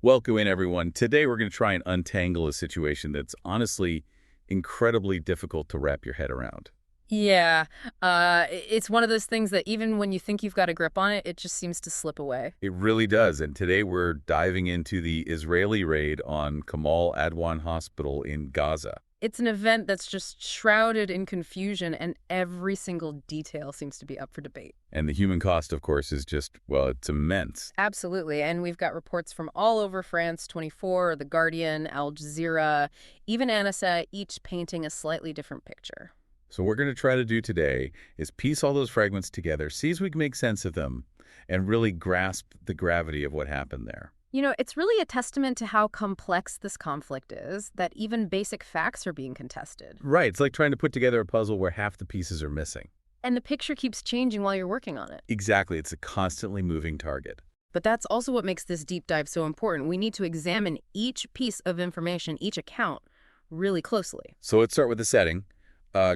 Welcome in, everyone. Today, we're going to try and untangle a situation that's honestly incredibly difficult to wrap your head around. Yeah, it's one of those things that even when you think you've got a grip on it, it just seems to slip away. It really does. And today, we're diving into the Israeli raid on Kamal Adwan Hospital in Gaza. It's an event that's just shrouded in confusion, and every single detail seems to be up for debate. And the human cost, of course, is just, well, it's immense. Absolutely, and we've got reports from all over France 24, The Guardian, Al Jazeera, even ANSA, each painting a slightly different picture. So what we're going to try to do today is piece all those fragments together, see if we can make sense of them, and really grasp the gravity of what happened there. You know, it's really a testament to how complex this conflict is that even basic facts are being contested. Right. It's like trying to put together a puzzle where half the pieces are missing. And the picture keeps changing while you're working on it. Exactly. It's a constantly moving target. But that's also what makes this deep dive so important. We need to examine each piece of information, each account, really closely. So let's start with the setting.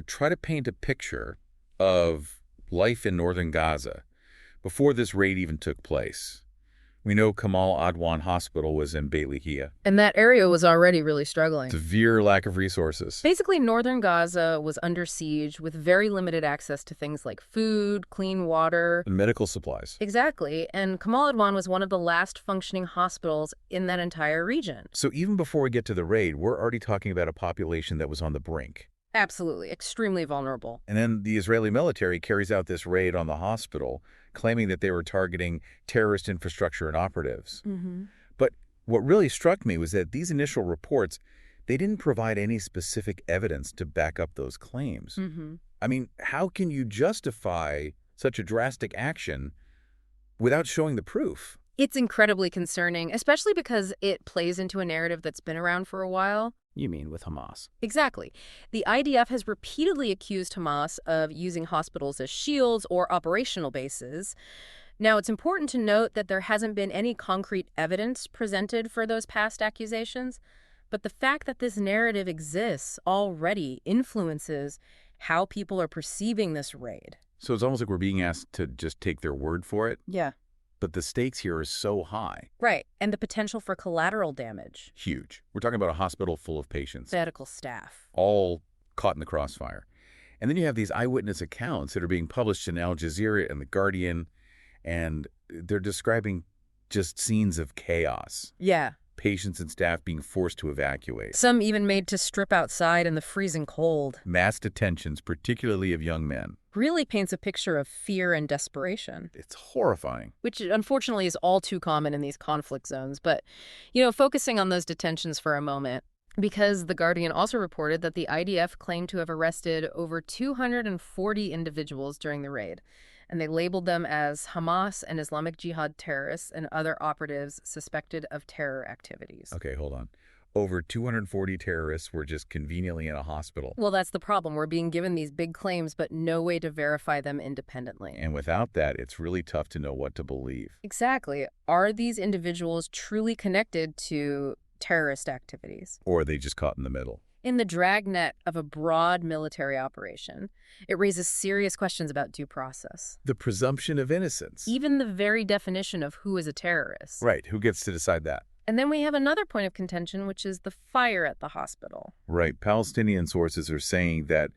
Try to paint a picture of life in northern Gaza before this raid even took place. We know Kamal Adwan Hospital was in Beit Lahia. And that area was already really struggling. Severe lack of resources. Basically, northern Gaza was under siege with very limited access to things like food, clean water. And medical supplies. Exactly. And Kamal Adwan was one of the last functioning hospitals in that entire region. So even before we get to the raid, we're already talking about a population that was on the brink. Absolutely. Extremely vulnerable. And then the Israeli military carries out this raid on the hospital, claiming that they were targeting terrorist infrastructure and operatives. But what really struck me was that these initial reports, they didn't provide any specific evidence to back up those claims. I mean, how can you justify such a drastic action without showing the proof? It's incredibly concerning, especially because it plays into a narrative that's been around for a while. You mean with Hamas? Exactly. The IDF has repeatedly accused Hamas of using hospitals as shields or operational bases. Now, it's important to note that there hasn't been any concrete evidence presented for those past accusations, but the fact that this narrative exists already influences how people are perceiving this raid. So it's almost like we're being asked to just take their word for it? Yeah. But the stakes here are so high. Right, and the potential for collateral damage. Huge. We're talking about a hospital full of patients. Medical staff. All caught in the crossfire. And then you have these eyewitness accounts that are being published in Al Jazeera and The Guardian, and they're describing just scenes of chaos. Yeah. Patients and staff being forced to evacuate. Some even made to strip outside in the freezing cold. Mass detentions, particularly of young men. Really paints a picture of fear and desperation. It's horrifying. Which unfortunately is all too common in these conflict zones. But, focusing on those detentions for a moment, because The Guardian also reported that the IDF claimed to have arrested over 240 individuals during the raid. And they labeled them as Hamas and Islamic Jihad terrorists and other operatives suspected of terror activities. Okay, hold on. Over 240 terrorists were just conveniently in a hospital. Well, that's the problem. We're being given these big claims, but no way to verify them independently. And without that, it's really tough to know what to believe. Exactly. Are these individuals truly connected to terrorist activities? Or are they just caught in the middle? In the dragnet of a broad military operation, it raises serious questions about due process. The presumption of innocence. Even the very definition of who is a terrorist. Right. Who gets to decide that? And then we have another point of contention, which is the fire at the hospital. Right. Palestinian sources are saying that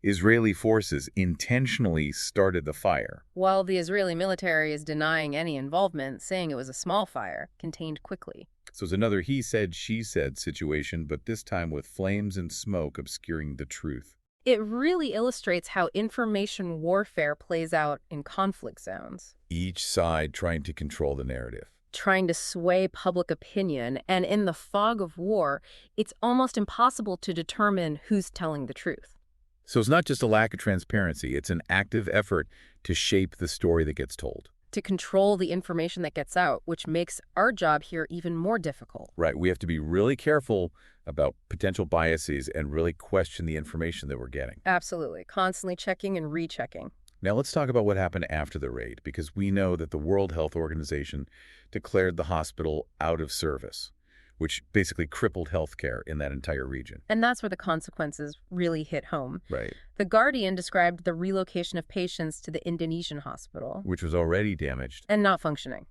Israeli forces intentionally started the fire. While the Israeli military is denying any involvement, saying it was a small fire, contained quickly. So it's another he said, she said situation, but this time with flames and smoke obscuring the truth. It really illustrates how information warfare plays out in conflict zones. Each side trying to control the narrative. Trying to sway public opinion, and in the fog of war, it's almost impossible to determine who's telling the truth. So it's not just a lack of transparency, it's an active effort to shape the story that gets told. To control the information that gets out, which makes our job here even more difficult. Right. We have to be really careful about potential biases and really question the information that we're getting. Absolutely. Constantly checking and rechecking. Now let's talk about what happened after the raid, because we know that the World Health Organization declared the hospital out of service, which basically crippled healthcare in that entire region. And that's where the consequences really hit home. Right. The Guardian described the relocation of patients to the Indonesian hospital. Which was already damaged. And not functioning.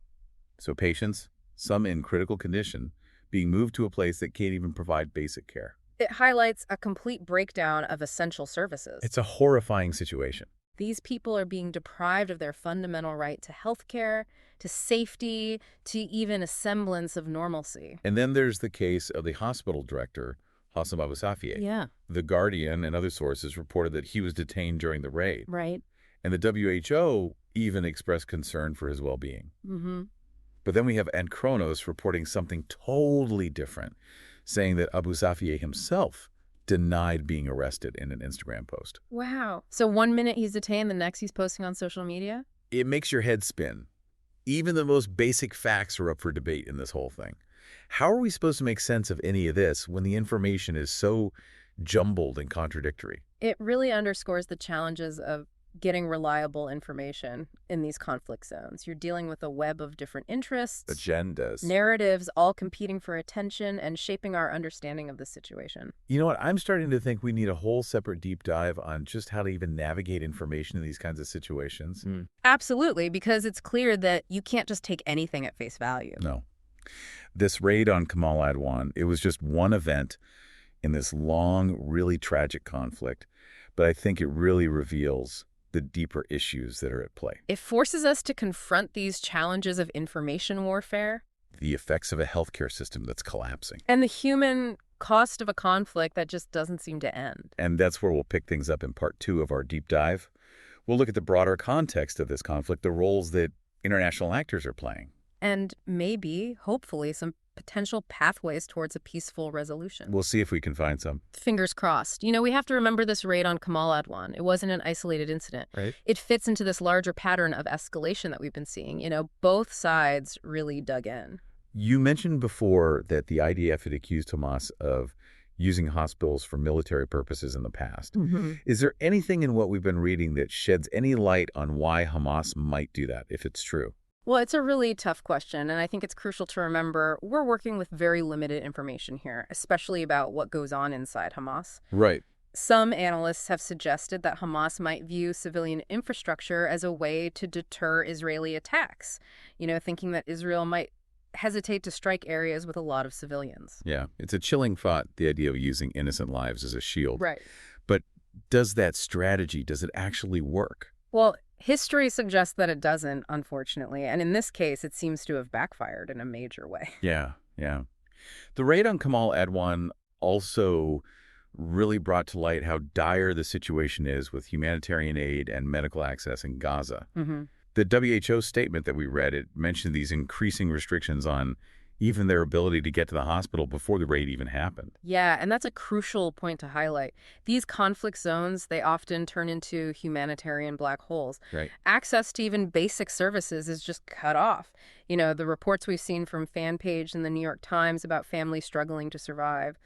So patients, some in critical condition, being moved to a place that can't even provide basic care. It highlights a complete breakdown of essential services. It's a horrifying situation. These people are being deprived of their fundamental right to health care, to safety, to even a semblance of normalcy. And then there's the case of the hospital director, Hossam Abu Safiyeh. Yeah. The Guardian and other sources reported that he was detained during the raid. Right. And the WHO even expressed concern for his well-being. Mm-hmm. But then we have Kronos reporting something totally different, saying that Abu Safiyeh himself denied being arrested in an Instagram post. Wow. So one minute he's detained, the next he's posting on social media? It makes your head spin. Even the most basic facts are up for debate in this whole thing. How are we supposed to make sense of any of this when the information is so jumbled and contradictory? It really underscores the challenges of getting reliable information in these conflict zones. You're dealing with a web of different interests, Agendas. narratives, all competing for attention and shaping our understanding of the situation. You know what? I'm starting to think we need a whole separate deep dive on just how to even navigate information in these kinds of situations. Absolutely, because it's clear that you can't just take anything at face value. No. This raid on Kamal Adwan, it was just one event in this long, really tragic conflict, but I think it really reveals the deeper issues that are at play. It forces us to confront these challenges of information warfare. The effects of a healthcare system that's collapsing. And the human cost of a conflict that just doesn't seem to end. And that's where we'll pick things up in part 2 of our deep dive. We'll look at the broader context of this conflict, the roles that international actors are playing. And maybe, hopefully, some potential pathways towards a peaceful resolution. We'll see if we can find some. Fingers crossed. You know, we have to remember this raid on Kamal Adwan. It wasn't an isolated incident. Right. It fits into this larger pattern of escalation that we've been seeing. You know, both sides really dug in. You mentioned before that the IDF had accused Hamas of using hospitals for military purposes in the past. Is there anything in what we've been reading that sheds any light on why Hamas might do that, if it's true? Well, it's a really tough question, and I think it's crucial to remember we're working with very limited information here, especially about what goes on inside Hamas. Right. Some analysts have suggested that Hamas might view civilian infrastructure as a way to deter Israeli attacks, you know, thinking that Israel might hesitate to strike areas with a lot of civilians. Yeah, it's a chilling thought, the idea of using innocent lives as a shield. Right. But does that strategy, does it actually work? Well, history suggests that it doesn't, unfortunately, and in this case, it seems to have backfired in a major way. Yeah. The raid on Kamal Adwan also really brought to light how dire the situation is with humanitarian aid and medical access in Gaza. The WHO statement that we read, it mentioned these increasing restrictions on even their ability to get to the hospital before the raid even happened. Yeah, and that's a crucial point to highlight. These conflict zones, they often turn into humanitarian black holes. Right. Access to even basic services is just cut off. You know, the reports we've seen from FanPage and the New York Times about families struggling to survive.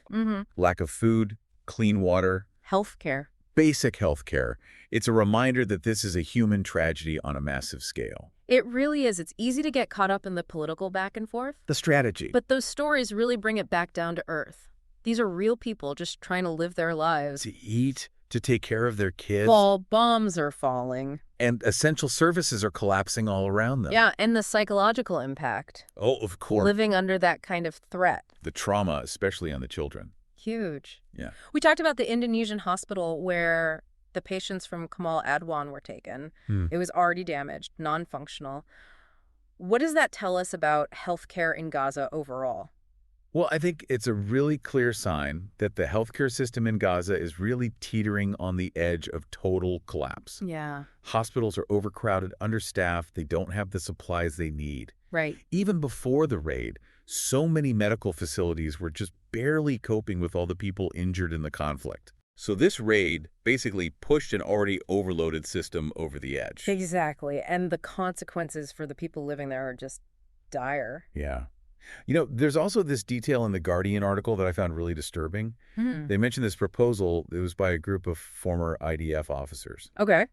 Lack of food, clean water, Healthcare. basic health care. It's a reminder that this is a human tragedy on a massive scale. It really is. It's easy to get caught up in the political back and forth. The strategy. But those stories really bring it back down to earth. These are real people just trying to live their lives. To eat, to take care of their kids. While bombs are falling. And essential services are collapsing all around them. Yeah, and the psychological impact. Oh, of course. Living under that kind of threat. The trauma, especially on the children. Huge. Yeah. We talked about the Indonesian hospital where the patients from Kamal Adwan were taken. It was already damaged, non-functional. What does that tell us about healthcare in Gaza overall? Well, I think it's a really clear sign that the healthcare system in Gaza is really teetering on the edge of total collapse. Yeah. Hospitals are overcrowded, understaffed, they don't have the supplies they need. Right. Even before the raid, so many medical facilities were just barely coping with all the people injured in the conflict. So this raid basically pushed an already overloaded system over the edge. Exactly. And the consequences for the people living there are just dire. Yeah. You know, there's also this detail in the Guardian article that I found really disturbing. They mentioned this proposal. It was by a group of former IDF officers. Okay.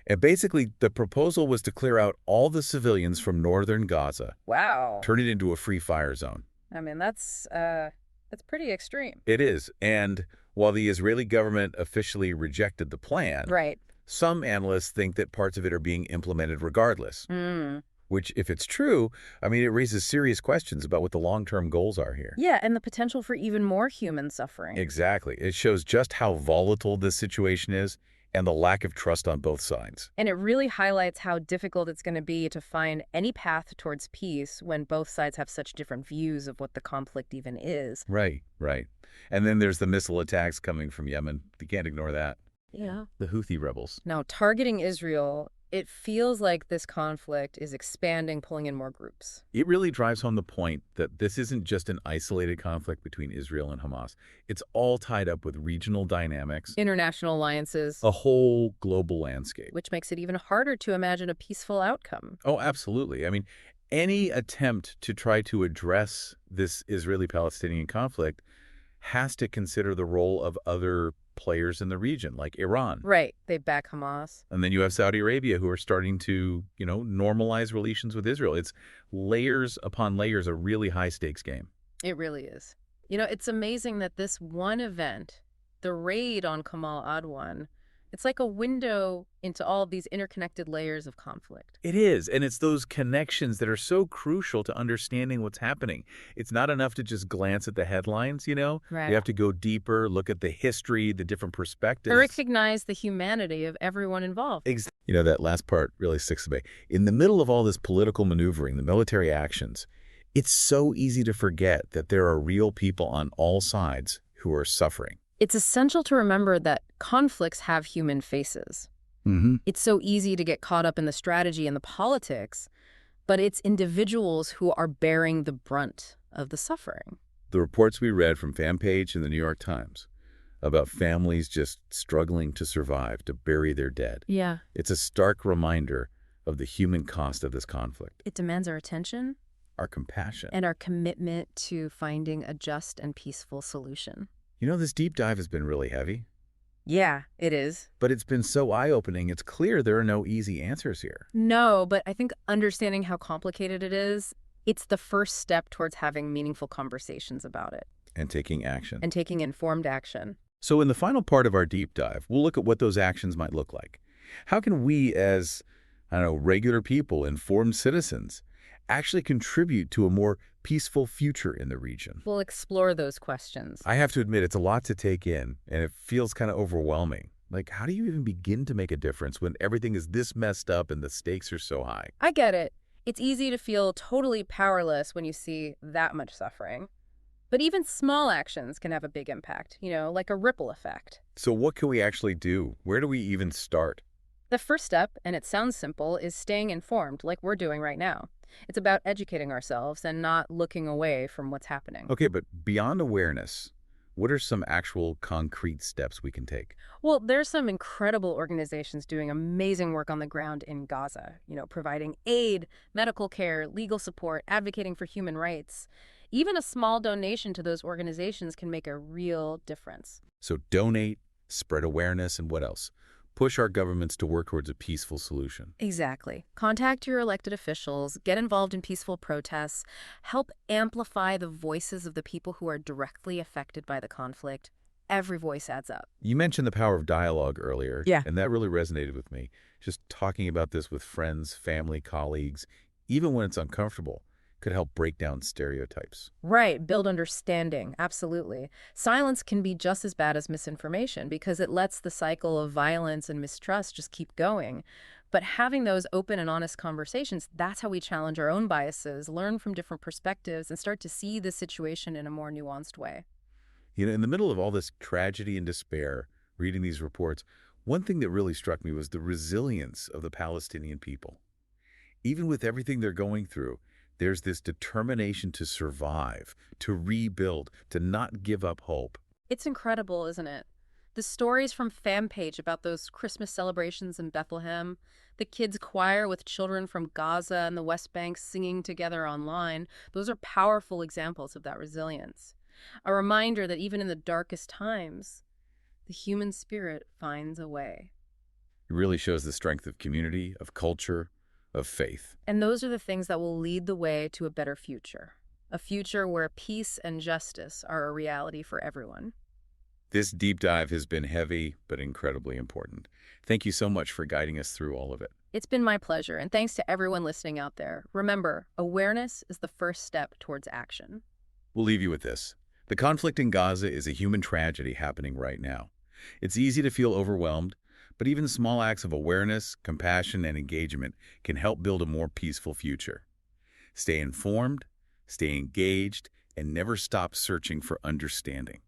And basically, the proposal was to clear out all the civilians from northern Gaza. Wow. Turn it into a free fire zone. I mean, that's pretty extreme. It is. And while the Israeli government officially rejected the plan, Right. some analysts think that parts of it are being implemented regardless, Which, if it's true, I mean, it raises serious questions about what the long-term goals are here. Yeah, and the potential for even more human suffering. Exactly. It shows just how volatile this situation is and the lack of trust on both sides. And it really highlights how difficult it's going to be to find any path towards peace when both sides have such different views of what the conflict even is. Right, right. And then there's the missile attacks coming from Yemen. You can't ignore that. Yeah. The Houthi rebels. Now, targeting Israel, it feels like this conflict is expanding, pulling in more groups. It really drives home the point that this isn't just an isolated conflict between Israel and Hamas. It's all tied up with regional dynamics, International alliances, a whole global landscape. which makes it even harder to imagine a peaceful outcome. Oh, absolutely. I mean, any attempt to try to address this Israeli-Palestinian conflict has to consider the role of other players in the region, like Iran. Right, they back Hamas. And then you have Saudi Arabia, who are starting to, normalize relations with Israel. It's layers upon layers, a really high-stakes game. It really is. It's amazing that this one event, the raid on Kamal Adwan, it's like a window into all of these interconnected layers of conflict. It is, and it's those connections that are so crucial to understanding what's happening. It's not enough to just glance at the headlines, Right. You have to go deeper, look at the history, the different perspectives. To recognize the humanity of everyone involved. That last part really sticks to me. In the middle of all this political maneuvering, the military actions, it's so easy to forget that there are real people on all sides who are suffering. It's essential to remember that conflicts have human faces. Mm-hmm. It's so easy to get caught up in the strategy and the politics, but it's individuals who are bearing the brunt of the suffering. The reports we read from FanPage and the New York Times about families just struggling to survive, to bury their dead. Yeah. It's a stark reminder of the human cost of this conflict. It demands our attention. Our compassion. And our commitment to finding a just and peaceful solution. This deep dive has been really heavy. Yeah, it is. But it's been so eye-opening, it's clear there are no easy answers here. No, but I think understanding how complicated it is, it's the first step towards having meaningful conversations about it. And taking action. And taking informed action. So in the final part of our deep dive, we'll look at what those actions might look like. How can we as, regular people, informed citizens, actually contribute to a more peaceful future in the region? We'll explore those questions. I have to admit, it's a lot to take in, and it feels kind of overwhelming. Like, how do you even begin to make a difference when everything is this messed up and the stakes are so high? I get it. It's easy to feel totally powerless when you see that much suffering. But even small actions can have a big impact, like a ripple effect. So what can we actually do? Where do we even start? The first step, and it sounds simple, is staying informed, like we're doing right now. It's about educating ourselves and not looking away from what's happening. Okay, but beyond awareness, what are some actual concrete steps we can take? Well, there's some incredible organizations doing amazing work on the ground in Gaza, providing aid, medical care, legal support, advocating for human rights. Even a small donation to those organizations can make a real difference. So donate, spread awareness, and what else? Push our governments to work towards a peaceful solution. Exactly. Contact your elected officials, get involved in peaceful protests, help amplify the voices of the people who are directly affected by the conflict. Every voice adds up. You mentioned the power of dialogue earlier. Yeah. And that really resonated with me. Just talking about this with friends, family, colleagues, even when it's uncomfortable, could help break down stereotypes. Right, build understanding, absolutely. Silence can be just as bad as misinformation because it lets the cycle of violence and mistrust just keep going. But having those open and honest conversations, that's how we challenge our own biases, learn from different perspectives, and start to see the situation in a more nuanced way. In the middle of all this tragedy and despair, reading these reports, one thing that really struck me was the resilience of the Palestinian people. Even with everything they're going through, there's this determination to survive, to rebuild, to not give up hope. It's incredible, isn't it? The stories from FanPage about those Christmas celebrations in Bethlehem, the kids' choir with children from Gaza and the West Bank singing together online, those are powerful examples of that resilience. A reminder that even in the darkest times, the human spirit finds a way. It really shows the strength of community, of culture, of faith. And those are the things that will lead the way to a better future. A future where peace and justice are a reality for everyone. This deep dive has been heavy, but incredibly important. Thank you so much for guiding us through all of it. It's been my pleasure, and thanks to everyone listening out there. Remember, awareness is the first step towards action. We'll leave you with this. The conflict in Gaza is a human tragedy happening right now. It's easy to feel overwhelmed, but even small acts of awareness, compassion, and engagement can help build a more peaceful future. Stay informed, stay engaged, and never stop searching for understanding.